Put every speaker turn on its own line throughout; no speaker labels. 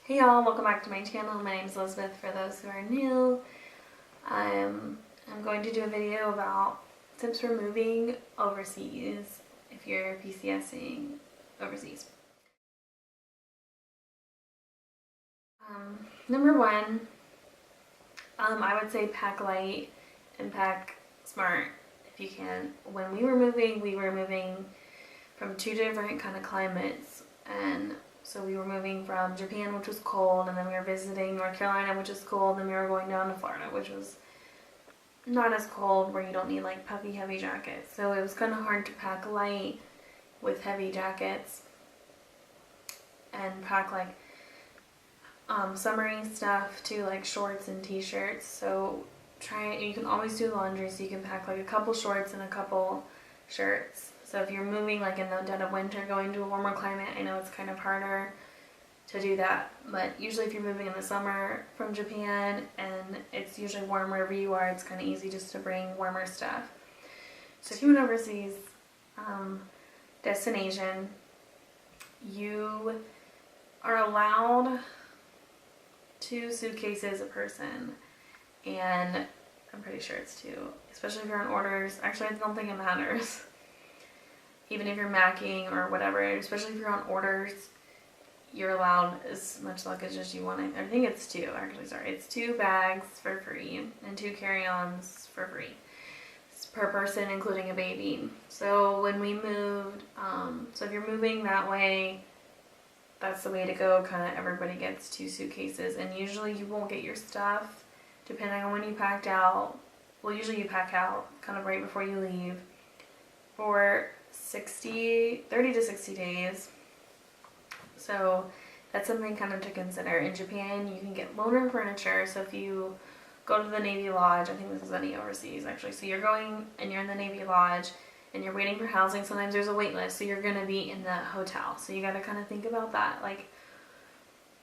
Hey y'all, welcome back to my channel. My name is Elizabeth for those who are new. I'm going to do a video about tips for moving overseas if you're PCSing overseas. Number one, I would say pack light and pack smart if you can. When we were moving from two different kind of climates, and so we were moving from Japan, which was cold, and then we were visiting North Carolina, which is cold, and then we were going down to Florida, which was not as cold, where you don't need like puffy heavy jackets. So it was kind of hard to pack light with heavy jackets and pack like summery stuff too, like shorts and t-shirts. So you can always do laundry, so you can pack like a couple shorts and a couple shirts. So if you're moving like in the dead of winter, going to a warmer climate, I know it's kind of harder to do that, but usually if you're moving in the summer from Japan and it's usually warm wherever you are, it's kind of easy just to bring warmer stuff. So if you went overseas destination, you are allowed 2 suitcases a person, and I'm pretty sure it's 2, especially if you're on orders. Actually, I don't think it matters. Even if you're macking or whatever, especially if you're on orders, you're allowed as much luggage as you want. I think it's 2, actually, sorry. It's 2 bags for free and 2 carry-ons for free. It's per person, including a baby. So when we moved, so if you're moving that way, that's the way to go. Kind of everybody gets 2 suitcases, and usually you won't get your stuff depending on when you packed out. Well, usually you pack out kind of right before you leave for 30 to 60 days. So that's something kind of to consider. In Japan, you can get loaner furniture. So if you go to the Navy Lodge, I think this is any overseas actually. So you're going and you're in the Navy Lodge and you're waiting for housing. Sometimes there's a wait list, so you're going to be in the hotel. So you got to kind of think about that, like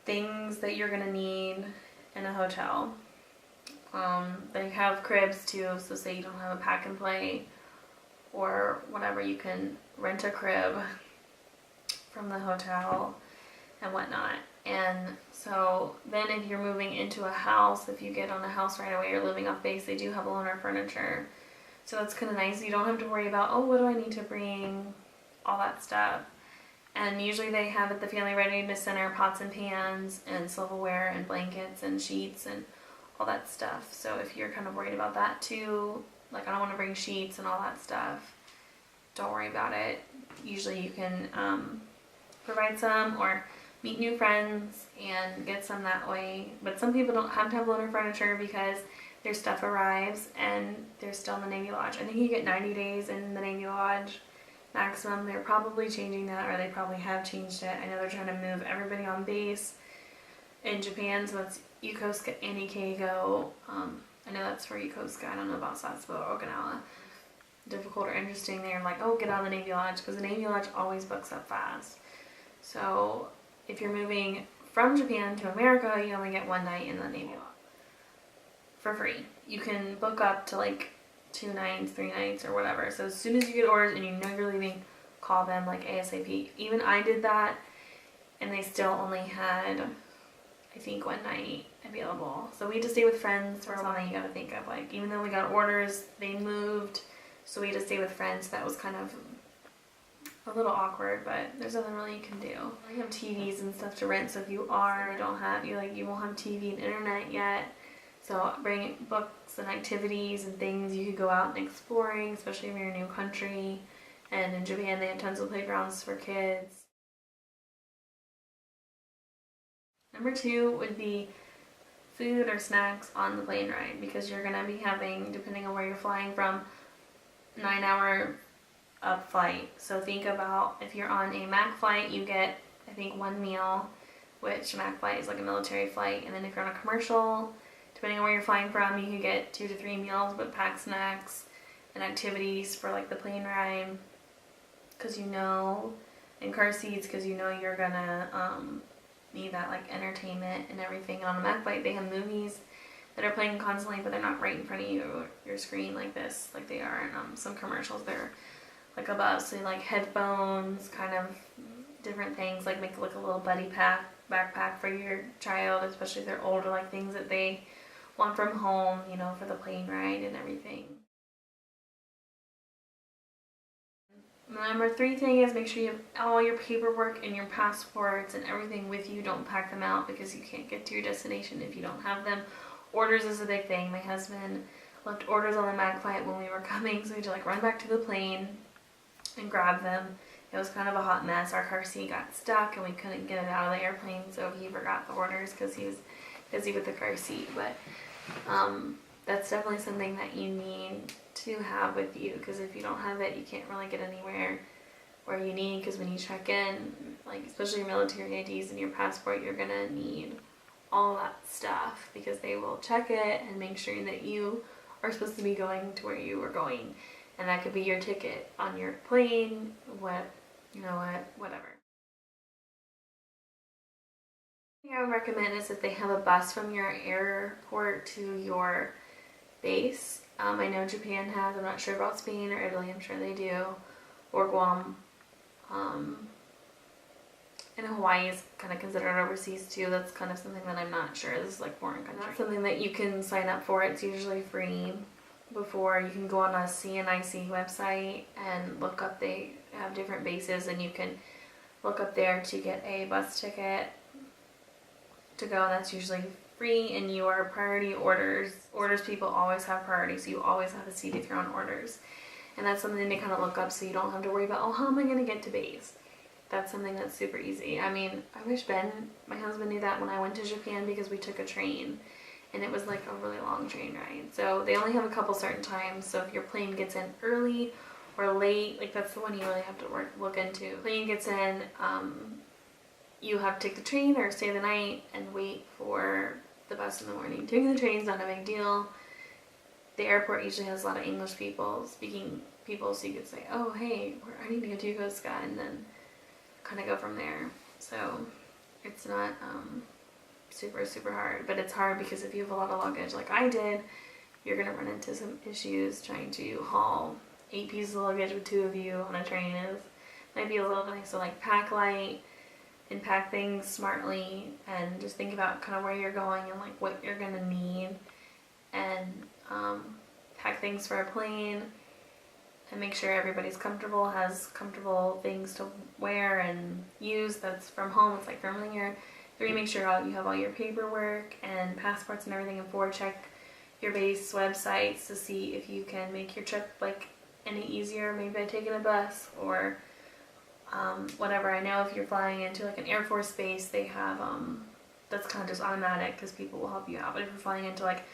things that you're going to need in a hotel. They have cribs too, so say you don't have a pack and play or whatever, you can rent a crib from the hotel and whatnot. And so then if you're moving into a house, if you get on a house right away, you're living off base, they do have loaner furniture. So that's kind of nice. You don't have to worry about, oh, what do I need to bring, all that stuff. And usually they have at the Family Readiness Center pots and pans and silverware and blankets and sheets and all that stuff. So if you're kind of worried about that too, like I don't want to bring sheets and all that stuff, don't worry about it. Usually you can provide some or meet new friends and get some that way. But some people don't have to have loaner furniture because their stuff arrives and they're still in the Navy Lodge. I think you get 90 days in the Navy Lodge maximum. They're probably changing that, or they probably have changed it. I know they're trying to move everybody on base in Japan, so it's Yokosuka and Ikeigo. I know that's for Yokosuka. I don't know about Sasebo or Okinawa. Difficult or interesting, they're like, oh, get out of the Navy Lodge, because the Navy Lodge always books up fast. So if you're moving from Japan to America, you only get 1 night in the Navy Lodge for free. You can book up to like 2 nights, 3 nights, or whatever. So as soon as you get orders and you know you're leaving, call them like ASAP. Even I did that, and they still only had, I think, 1 night available. So we had to stay with friends for something you gotta think of. Like, even though we got orders, they moved, so we had to stay with friends. That was kind of a little awkward, but there's nothing really you can do. We have TVs and stuff to rent, so if you won't have TV and internet yet, so bring books and activities and things you could go out and exploring, especially if you're in a new country. And in Japan, they have tons of playgrounds for kids. Number 2 would be food or snacks on the plane ride, because you're going to be having, depending on where you're flying from, 9-hour up flight. So think about if you're on a MAC flight, you get, I think, 1 meal, which MAC flight is like a military flight. And then if you're on a commercial, depending on where you're flying from, you can get 2 to 3 meals, but pack snacks and activities for like the plane ride, because and car seats, because you're gonna need that like entertainment and everything. On a MAC flight, they have movies that are playing constantly, but they're not right in front of you, your screen like this, like they are in some commercials. They're like above, so like headphones, kind of different things, like make like a little buddy backpack for your child, especially if they're older, like things that they want from home, you know, for the plane ride and everything. Number 3 thing is make sure you have all your paperwork and your passports and everything with you. Don't pack them out because you can't get to your destination if you don't have them. Orders is a big thing. My husband left orders on the MAG flight when we were coming, so we had to like run back to the plane and grab them. It was kind of a hot mess. Our car seat got stuck and we couldn't get it out of the airplane, so he forgot the orders because he was busy with the car seat. But that's definitely something that you need to have with you, because if you don't have it, you can't really get anywhere where you need, because when you check in, like especially your military IDs and your passport, you're gonna need all that stuff because they will check it and make sure that you are supposed to be going to where you are going, and that could be your ticket on your plane, whatever. The thing I would recommend is if they have a bus from your airport to your base. I know Japan has, I'm not sure about Spain or Italy, I'm sure they do, or Guam. And Hawaii is kind of considered overseas too. That's kind of something that I'm not sure. This is like foreign country. That's something that you can sign up for. It's usually free. Before you can go on a CNIC website and look up, they have different bases and you can look up there to get a bus ticket to go, and that's usually free. And your priority orders people always have priority, so you always have a seat if you're on orders, and that's something to kind of look up so you don't have to worry about, oh, how am I going to get to base. That's something that's super easy. I mean, I wish Ben, my husband, knew that when I went to Japan, because we took a train and it was like a really long train ride. So they only have a couple certain times, so if your plane gets in early or late, like that's the one you really have to look into. Plane gets in, you have to take the train or stay the night and wait for the bus in the morning. Taking the train's not a big deal. The airport usually has a lot of English people, speaking people, so you could say, oh, hey, I need to go to Yokosuka, and then kind of go from there. So it's not super hard, but it's hard because if you have a lot of luggage like I did, you're going to run into some issues trying to haul 8 pieces of luggage with 2 of you on a train. Might be a little bit, so like pack light and pack things smartly, and just think about kind of where you're going and like what you're gonna need, and pack things for a plane, and make sure everybody's comfortable, has comfortable things to wear and use that's from home. It's like familiar. 3, make sure you have all your paperwork and passports and everything, and 4, check your base websites to see if you can make your trip like any easier, maybe by taking a bus or whatever. I know if you're flying into like an Air Force base, they have that's kind of just automatic because people will help you out. But if you're flying into like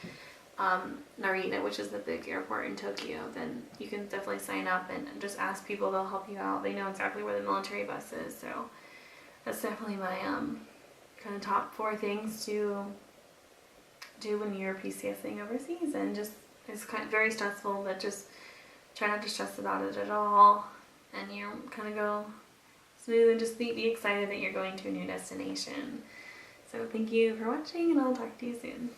Narita, which is the big airport in Tokyo, then you can definitely sign up and just ask people. They'll help you out. They know exactly where the military bus is. So that's definitely my kind of top 4 things to do when you're PCSing overseas. And just, it's kind of very stressful, but just try not to stress about it at all, and you kind of go smooth and just be excited that you're going to a new destination. So thank you for watching, and I'll talk to you soon.